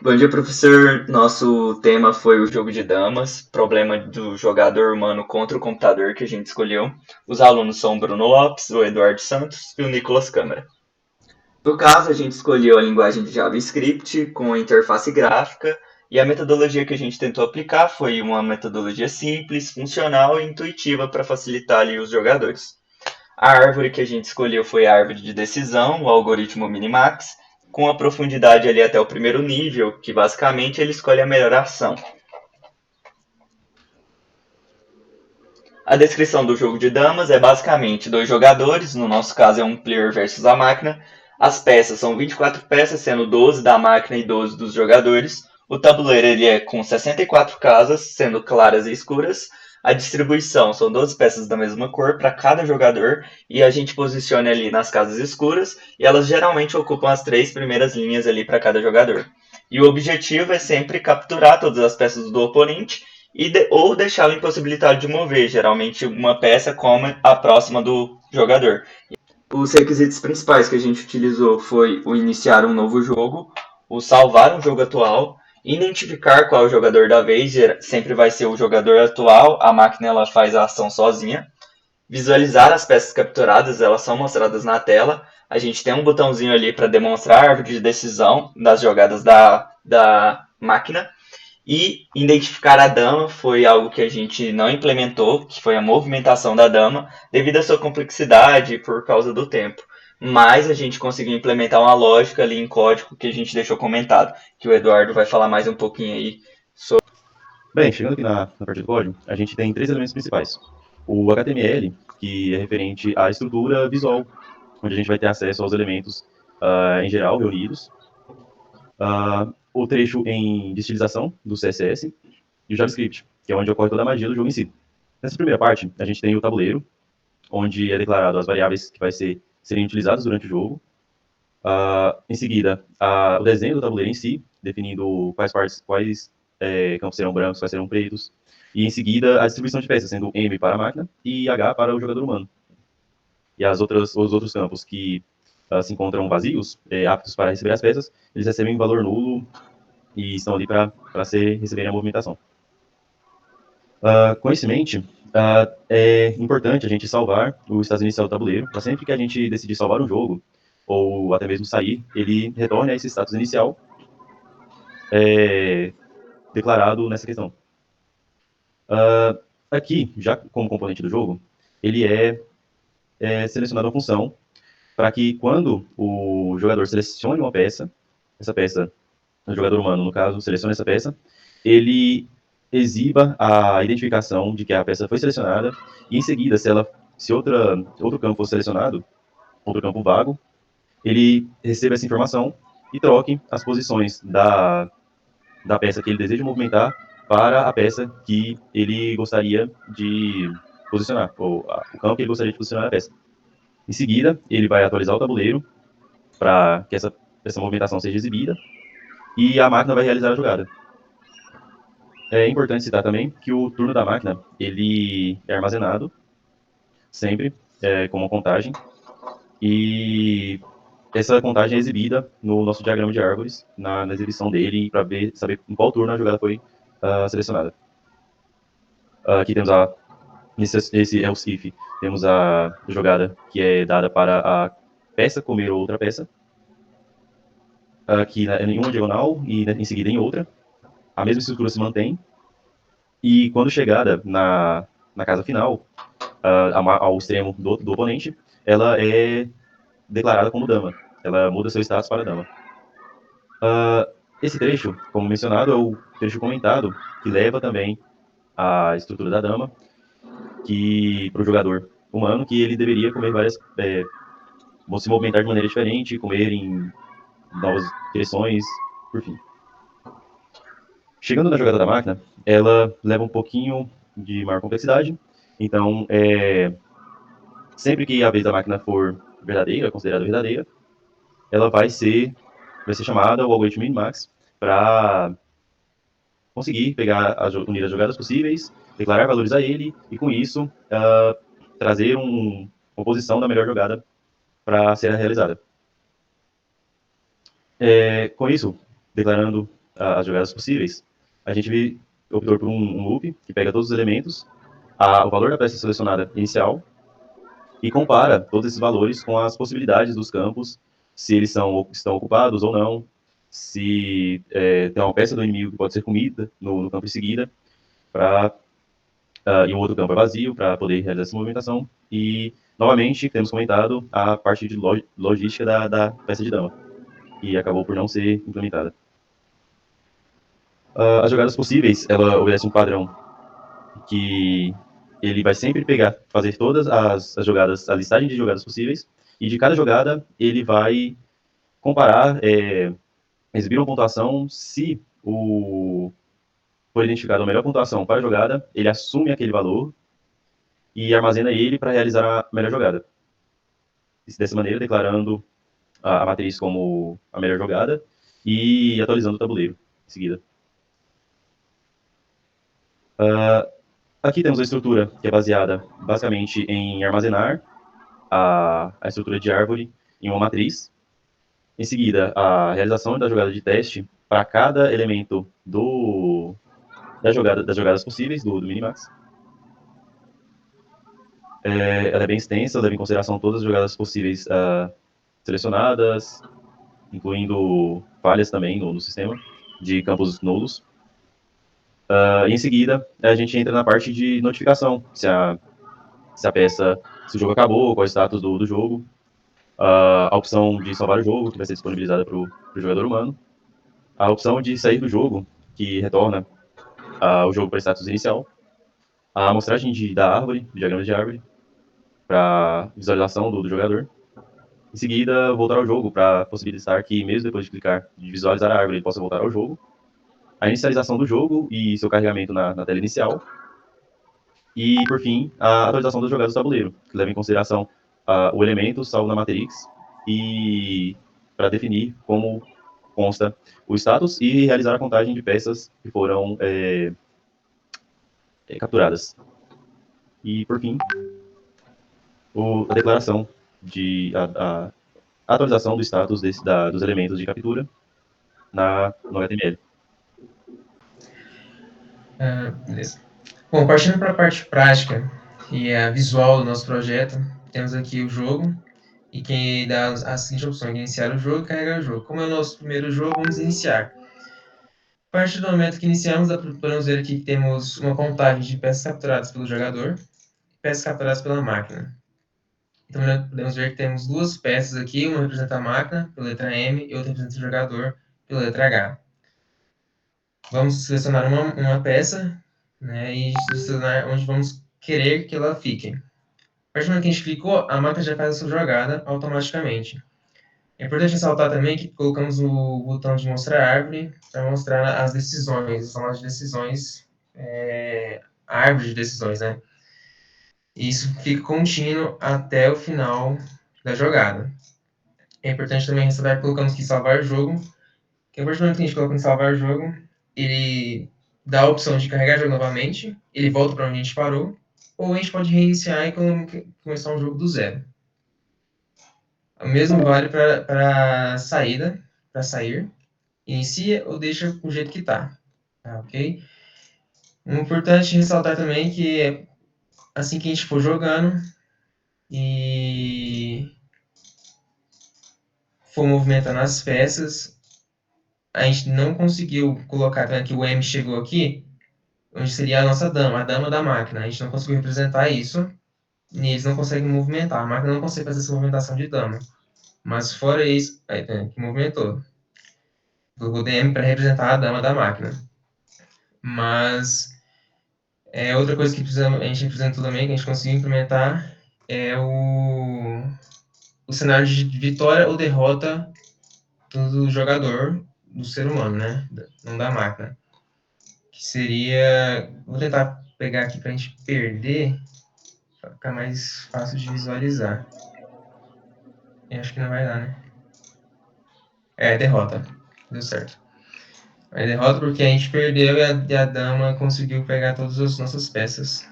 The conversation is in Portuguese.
Bom dia, professor. Nosso tema foi o jogo de damas, problema do jogador humano contra o computador que a gente escolheu. Os alunos são o Bruno Lopes, o Eduardo Santos e o Nicolas Câmara. No caso, a gente escolheu a linguagem de JavaScript com interface gráfica e a metodologia que a gente tentou aplicar foi uma metodologia simples, funcional e intuitiva para facilitar ali os jogadores. A árvore que a gente escolheu foi a árvore de decisão, o algoritmo Minimax, com a profundidade ali até o primeiro nível, que basicamente ele escolhe a melhor ação. A descrição do jogo de damas é basicamente dois jogadores, no nosso caso é um player versus a máquina. As peças são 24 peças, sendo 12 da máquina e 12 dos jogadores. O tabuleiro ele é com 64 casas, sendo claras e escuras. A distribuição são 12 peças da mesma cor para cada jogador e a gente posiciona ali nas casas escuras e elas geralmente ocupam as três primeiras linhas ali para cada jogador. E o objetivo é sempre capturar todas as peças do oponente ou deixá-lo impossibilitado de mover, geralmente uma peça como a próxima do jogador. Os requisitos principais que a gente utilizou foi o iniciar um novo jogo, o salvar um jogo atual, identificar qual é o jogador da vez, sempre vai ser o jogador atual, a máquina ela faz a ação sozinha, visualizar as peças capturadas, elas são mostradas na tela, a gente tem um botãozinho ali para demonstrar a árvore de decisão das jogadas da máquina, e identificar a dama foi algo que a gente não implementou, que foi a movimentação da dama, devido à sua complexidade e por causa do tempo. Mas a gente conseguiu implementar uma lógica ali em código que a gente deixou comentado, que o Eduardo vai falar mais um pouquinho aí. Bem, chegando aqui na parte do código, a gente tem três elementos principais. O HTML, que é referente à estrutura visual, onde a gente vai ter acesso aos elementos em geral reunidos. O trecho em de estilização do CSS e o JavaScript, que é onde ocorre toda a magia do jogo em si. Nessa primeira parte, a gente tem o tabuleiro, onde é declarado as variáveis que serem utilizadas durante o jogo. Em seguida, o desenho do tabuleiro em si, definindo quais campos serão brancos, quais serão pretos. E em seguida, a distribuição de peças, sendo M para a máquina e H para o jogador humano. E os outros campos que se encontram vazios, aptos para receber as peças, eles recebem um valor nulo e estão ali para receberem a movimentação. Com isso em mente, é importante a gente salvar o estado inicial do tabuleiro, para sempre que a gente decidir salvar um jogo, ou até mesmo sair, ele retorne a esse status inicial declarado nessa questão. Aqui, já como componente do jogo, ele é selecionado uma função para que quando o jogador selecione uma peça, essa peça, o jogador humano, no caso, seleciona essa peça, ele exiba a identificação de que a peça foi selecionada e em seguida, se outro campo for selecionado, outro campo vago, ele receba essa informação e troque as posições da peça que ele deseja movimentar para a peça que ele gostaria de posicionar, o campo que ele gostaria de posicionar a peça. Em seguida, ele vai atualizar o tabuleiro para que essa movimentação seja exibida e a máquina vai realizar a jogada. É importante citar também que o turno da máquina ele é armazenado sempre com uma contagem e essa contagem é exibida no nosso diagrama de árvores na exibição dele para saber em qual turno a jogada foi selecionada. Aqui temos esse é o if, temos a jogada que é dada para a peça comer outra peça, aqui em uma diagonal e em seguida em outra. A mesma estrutura se mantém e quando chegada na casa final, ao extremo do oponente, ela é declarada como dama. Ela muda seu status para dama. Esse trecho, como mencionado, é o trecho comentado, que leva também à estrutura da dama, que para o jogador humano, que ele deveria comer se movimentar de maneira diferente, comer em novas direções, por fim. Chegando na jogada da máquina, ela leva um pouquinho de maior complexidade, então sempre que a vez da máquina for verdadeira, considerada verdadeira, ela vai ser chamada o algoritmo minimax para conseguir unir as jogadas possíveis, declarar valores a ele e com isso trazer uma posição da melhor jogada para ser realizada. Com isso, declarando as jogadas possíveis, a gente optou por um loop que pega todos os elementos, o valor da peça selecionada inicial, e compara todos esses valores com as possibilidades dos campos, se eles estão ocupados ou não, se tem uma peça do inimigo que pode ser comida no campo em seguida, e um outro campo é vazio para poder realizar essa movimentação. E, novamente, temos comentado a parte de logística da peça de dama, que acabou por não ser implementada. As jogadas possíveis, ela obedece um padrão que ele vai sempre fazer todas as jogadas, a listagem de jogadas possíveis, e de cada jogada ele vai comparar, exibir uma pontuação. Se for identificada a melhor pontuação para a jogada, ele assume aquele valor e armazena ele para realizar a melhor jogada. Dessa maneira, declarando a matriz como a melhor jogada e atualizando o tabuleiro em seguida. Aqui temos a estrutura que é baseada basicamente em armazenar a estrutura de árvore em uma matriz. Em seguida, a realização da jogada de teste para cada elemento das jogadas possíveis do Minimax. Ela é bem extensa, leva em consideração todas as jogadas possíveis selecionadas, incluindo falhas também no sistema de campos nulos. Em seguida, a gente entra na parte de notificação, se o jogo acabou, qual é o status do jogo, a opção de salvar o jogo, que vai ser disponibilizada para o jogador humano, a opção de sair do jogo, que retorna o jogo para status inicial, a amostragem da árvore, do diagrama de árvore, para visualização do jogador. Em seguida, voltar ao jogo para possibilitar que, mesmo depois de clicar de visualizar a árvore, ele possa voltar ao jogo. A inicialização do jogo e seu carregamento na tela inicial. E, por fim, a atualização das jogadas do tabuleiro, que leva em consideração o elemento salvo na matrix e para definir como consta o status e realizar a contagem de peças que foram capturadas. E, por fim, a declaração a atualização do status dos elementos de captura no HTML. Beleza. Bom, partindo para a parte prática e a visual do nosso projeto, temos aqui o jogo e quem dá a seguinte opção: iniciar o jogo e carregar o jogo. Como é o nosso primeiro jogo, vamos iniciar. A partir do momento que iniciamos, podemos ver aqui que temos uma contagem de peças capturadas pelo jogador e peças capturadas pela máquina. Então, podemos ver que temos duas peças aqui, uma representa a máquina, pela letra M, e outra representa o jogador, pela letra H. Vamos selecionar uma peça, né, e selecionar onde vamos querer que ela fique. A partir do momento que a gente clicou, a máquina já faz a sua jogada automaticamente. É importante ressaltar também que colocamos o botão de mostrar árvore para mostrar as decisões, as tomadas de decisões, a árvore de decisões, né? E isso fica contínuo até o final da jogada. É importante também ressaltar que colocamos aqui salvar jogo, que a partir do momento que a gente coloca em salvar jogo, ele dá a opção de carregar o jogo novamente, ele volta para onde a gente parou, ou a gente pode reiniciar e começar um jogo do zero. O mesmo vale para saída, para sair, inicia ou deixa do jeito que está, tá, ok? Importante ressaltar também que assim que a gente for jogando e for movimentando as peças, a gente não conseguiu colocar, tá, que o M chegou aqui, onde seria a nossa dama, a dama da máquina. A gente não conseguiu representar isso, e eles não conseguem movimentar. A máquina não consegue fazer essa movimentação de dama. Mas fora isso, que movimentou. Colocou DM para representar a dama da máquina. Mas outra coisa que a gente representou também, que a gente conseguiu implementar, é o cenário de vitória ou derrota do jogador, do ser humano, né? Não da máquina. Que seria... Vou tentar pegar aqui para a gente perder, para ficar mais fácil de visualizar. Eu acho que não vai dar, né? Derrota. Deu certo. É derrota porque a gente perdeu e a dama conseguiu pegar todas as nossas peças